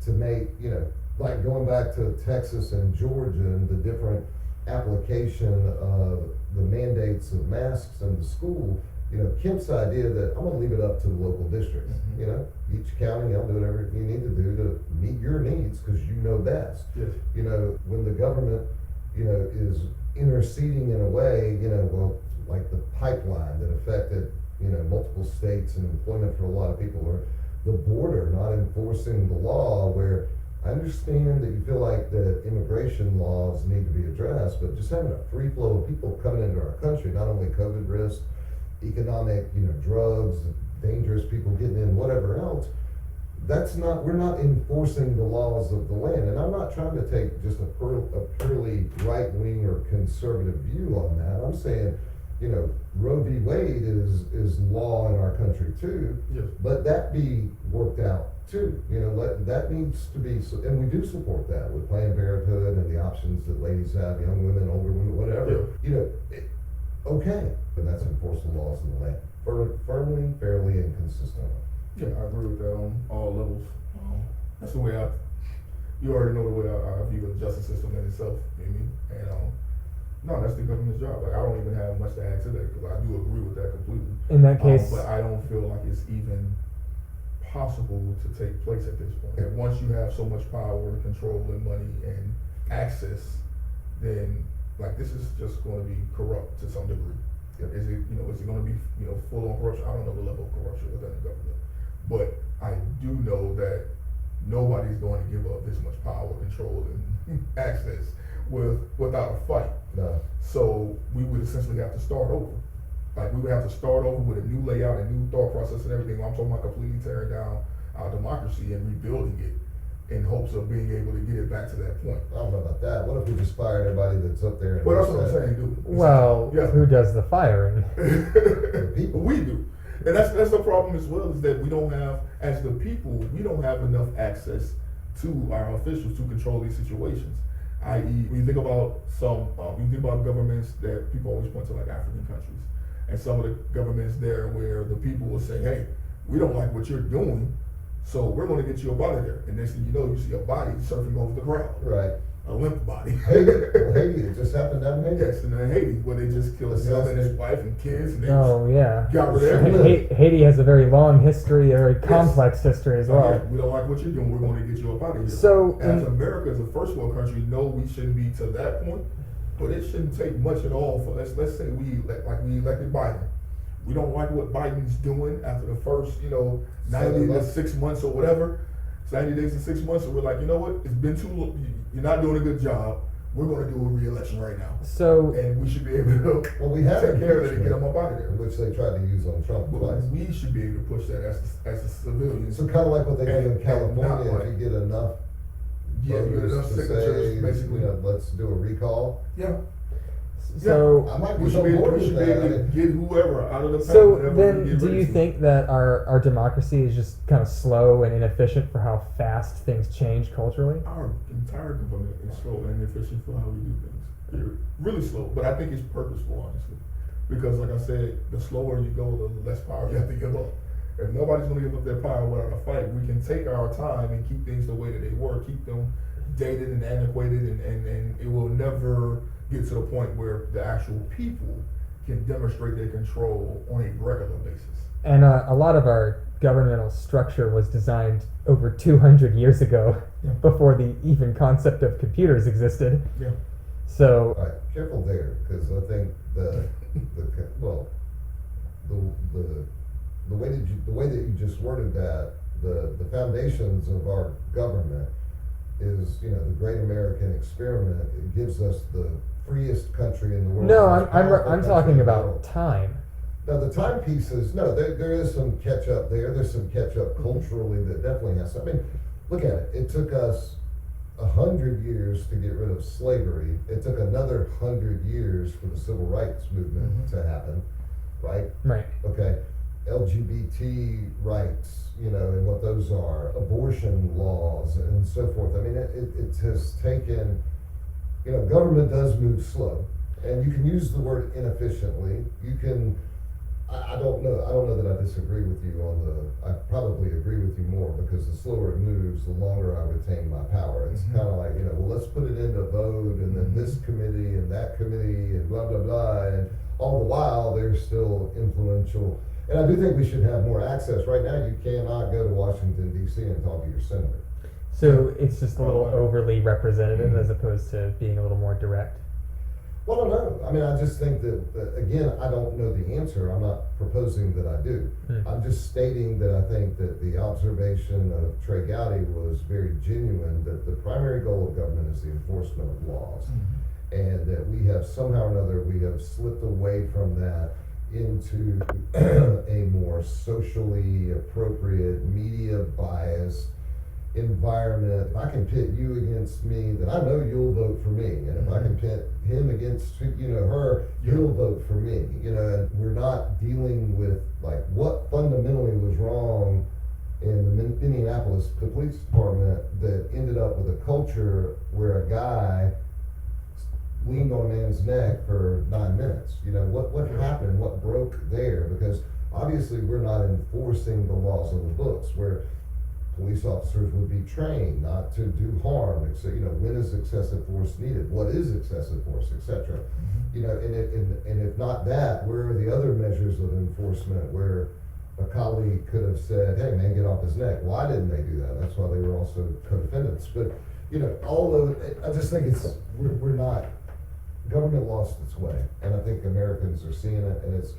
to make, you know, like going back to Texas and Georgia and the different application of the mandates of masks in the school. You know, Kemp's idea that I'm going to leave it up to the local districts. You know, each county, I'll do whatever you need to do to meet your needs because you know best. You know, when the government, you know, is interceding in a way, you know, well, like the pipeline that affected, you know, multiple states and employment for a lot of people, or the border not enforcing the law, where I understand that you feel like that immigration laws need to be addressed, but just having a free flow of people coming into our country, not only COVID risk, economic, you know, drugs, dangerous people getting in, whatever else, that's not, we're not enforcing the laws of the land. And I'm not trying to take just a purely right-wing or conservative view on that. I'm saying Roe v. Wade is law in our country too. Yes. Let that be worked out too. That needs to be, and we do support that with Planned Parenthood and the options that ladies have, young women, older women, whatever. Okay, and that's enforce the laws of the land firmly, fairly, and consistently. Yeah, I agree with that on all levels. That's the way you already know the way I view the justice system in itself, and no, that's the government's job. Like, I don't even have much to add to that, because I do agree with that completely. In that case, But I don't feel like it's even possible to take place at this point. And once you have so much power and control and money and access, then like this is just going to be corrupt to some degree. Is it going to be full on corruption? I don't know the level of corruption within the government, but I do know that nobody's going to give up this much power, control, and access without a fight. No. So we would essentially have to start over. Like, we would have to start over with a new layout, a new thought process and everything. I'm talking about completely tearing down our democracy and rebuilding it in hopes of being able to get it back to that point. I don't know about that. What if we just fired everybody that's up there? But that's what I'm saying, dude. well, Yeah. who does the firing? The people. We do. And that's the problem as well, is that we don't have, as the people, we don't have enough access to our officials to control these situations. I.e., when you think about governments that people always point to, like African countries, and some of the governments there where the people will say, hey, we don't like what you're doing, so we're going to get you up out of there. And next thing you know, you see a body surfing over the crowd. Right. A limp body. Haiti, it just happened down in Haiti. Yes, in Haiti, where they just killed him and his wife and kids, and they Oh yeah. got rid of everything. Haiti has a very long history, a very complex history as well. We don't like what you're doing. We're going to get you up out of here. So, as America, as a first world country, no, we shouldn't be to that point, but it shouldn't take much at all for let's say we elected Biden. We don't like what Biden's doing after the first 90 to 6 months or whatever. It's 90 days to 6 months, and we're like, you know what? It's been too long. You're not doing a good job. We're going to do a re-election right now. So, and we should be able to we have take care of it and get them up out of there. Which they tried to use on Trump twice. We should be able to push that as a civilian. So kind of like what they do in California, like, if you get enough enough to signatures, say, basically. let's do a recall. Yeah. So I might be We should be able to get whoever out of the pack. So then, do you think that our democracy is just kind of slow and inefficient for how fast things change culturally? Our entire government is slow and inefficient for how we do things. They're really slow, but I think it's purposeful, honestly. Because, like I said, the slower you go, the less power you have to give up. If nobody's going to give up their power without a fight, we can take our time and keep things the way that they were, keep them dated and antiquated, and it will never get to the point where the actual people can demonstrate their control on a regular basis. And a lot of our governmental structure was designed over 200 years ago, before the even concept of computers existed. Yeah. So, All right, careful there, because I think the way that you just worded that, the foundations of our government is, the great American experiment. It gives us the freest country in the world. no, I'm talking about time. Now the timepieces, there is some catch up there. There's some catch up culturally that definitely has. I mean, look at it. It took us 100 years to get rid of slavery. It took another 100 years for the civil rights movement to happen, right? Right. Okay. LGBT rights, and what those are, abortion laws, and so forth. I mean, it has taken, government does move slow, and you can use the word inefficiently. You can, I don't know that I disagree with you I probably agree with you more, because the slower it moves, the longer I retain my power. It's kind of like, let's put it into vote, and then this committee and that committee and blah, blah, blah, and all the while they're still influential. And I do think we should have more access. Right now, you cannot go to Washington, D.C. and talk to your senator. So it's just a little overly representative as opposed to being a little more direct. Well, I don't know. I mean, I just think that again, I don't know the answer. I'm not proposing that I do. I'm just stating that I think that the observation of Trey Gowdy was very genuine, that the primary goal of government is the enforcement of laws. And that we have somehow or another, we have slipped away from that into a more socially appropriate, media biased, environment, if I can pit you against me, then I know you'll vote for me. And if I can pit him against, her, he'll vote for me. And we're not dealing with like what fundamentally was wrong in the Minneapolis police department that ended up with a culture where a guy leaned on a man's neck for 9 minutes. What happened, what broke there? Because obviously we're not enforcing the laws on the books, where police officers would be trained not to do harm, except, when is excessive force needed, what is excessive force, etc. And if not that, where are the other measures of enforcement where a colleague could have said, hey man, get off his neck? Why didn't they do that? That's why they were also co-defendants. But, all of it, I just think we're not, government lost its way. And I think Americans are seeing it, and it's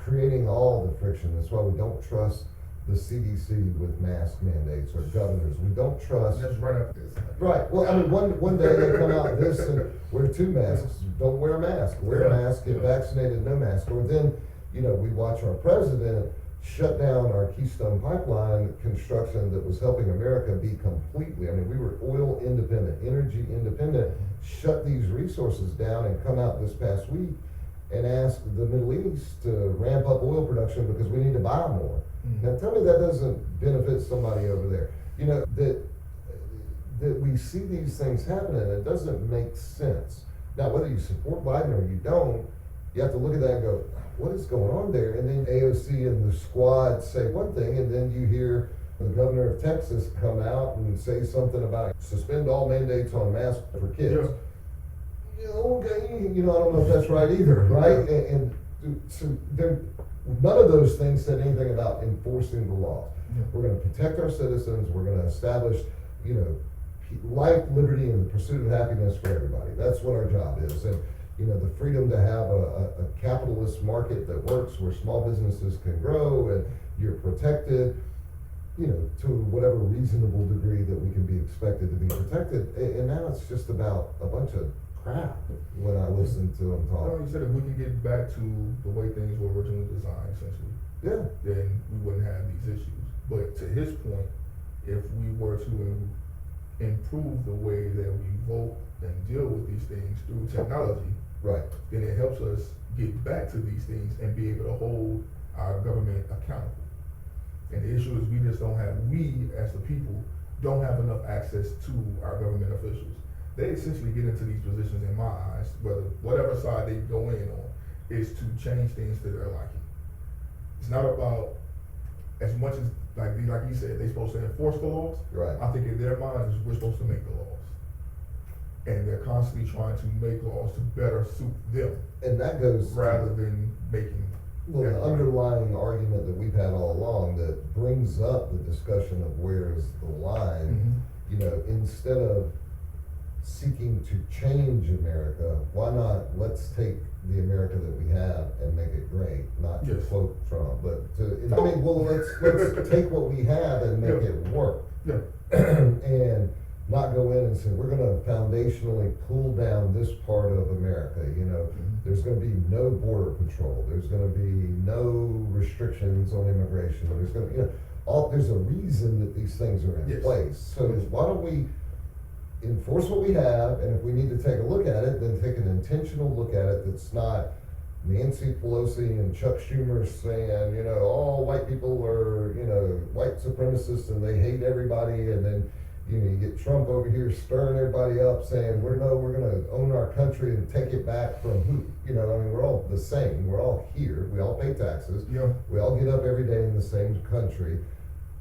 creating all the friction. That's why we don't trust the CDC with mask mandates, or governors. We don't trust. Just right after this. Right. Well, I mean, one day they come out this and wear 2 masks. Don't wear a mask. Wear a mask. Get vaccinated. No mask. Or then, we watch our president shut down our Keystone Pipeline construction that was helping America be completely. I mean, we were oil independent, energy independent. Shut these resources down and come out this past week and ask the Middle East to ramp up oil production because we need to buy more. Now tell me that doesn't benefit somebody over there. That we see these things happening, it doesn't make sense. Now whether you support Biden or you don't, you have to look at that and go, what is going on there? And then AOC and the squad say one thing, and then you hear the governor of Texas come out and say something about suspend all mandates on masks for kids. Okay, I don't know if that's right either, right? And so none of those things said anything about enforcing the law. We're going to protect our citizens. We're going to establish, life, liberty, and the pursuit of happiness for everybody. That's what our job is. And, the freedom to have a capitalist market that works where small businesses can grow and you're protected, to whatever reasonable degree that we can be expected to be protected. And now it's just about a bunch of crap when I listen to them talk. You said if we can get back to the way things were originally designed, essentially, then we wouldn't have these issues. But to his point, if we were to improve the way that we vote and deal with these things through technology, then it helps us get back to these things and be able to hold our government accountable. And the issue is we as the people don't have enough access to our government officials. They essentially get into these positions, in my eyes, whatever side they go in on, is to change things to their liking. It's not about, as much as, like you said, they're supposed to enforce the laws. I think in their minds, we're supposed to make the laws. And they're constantly trying to make laws to better suit them. And that goes rather than making. Well, the underlying argument that we've had all along that brings up the discussion of where is the line, instead of seeking to change America, why not let's take the America that we have and make it great, not to quote Trump, but let's take what we have and make it work. And not go in and say, we're gonna foundationally pull down this part of America, there's gonna be no border patrol, there's gonna be no restrictions on immigration, there's gonna, there's a reason that these things are in place. So why don't we enforce what we have, and if we need to take a look at it, then take an intentional look at it that's not Nancy Pelosi and Chuck Schumer saying, all white people are, white supremacists and they hate everybody, and then you get Trump over here stirring everybody up saying, we're gonna own our country and take it back from who? We're all the same. We're all here. We all pay taxes. We all get up every day in the same country.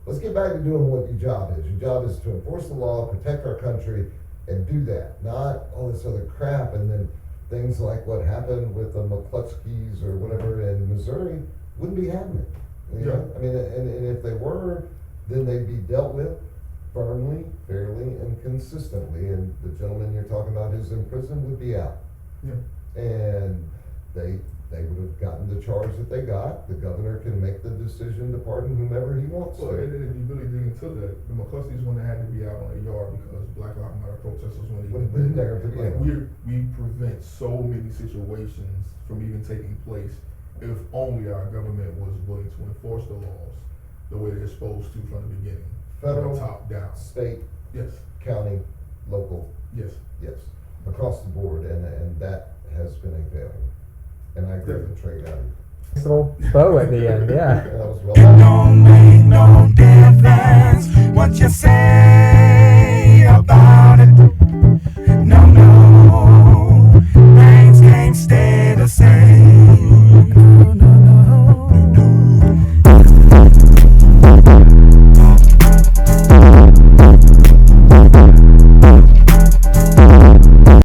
Let's get back to doing what your job is. Your job is to enforce the law, protect our country, and do that. Not all this other crap, and then things like what happened with the McCluskys or whatever in Missouri wouldn't be happening. And if they were, then they'd be dealt with firmly, fairly, and consistently. And the gentleman you're talking about who's in prison would be out. And they would have gotten the charge that they got. The governor can make the decision to pardon whomever he wants to. And then if you really dig into the McCluskys one that had to be out on the yard because Black Lives Matter protesters wouldn't been there. We prevent so many situations from even taking place if only our government was willing to enforce the laws the way they're supposed to from the beginning. Federal, top down. state, Yes, county, local, yes. yes, across the board, and that has been a failure. And I agree with Trey Gotti. Nice little bow at the end, yeah. That was well. It don't make no difference what you say about it. No, no.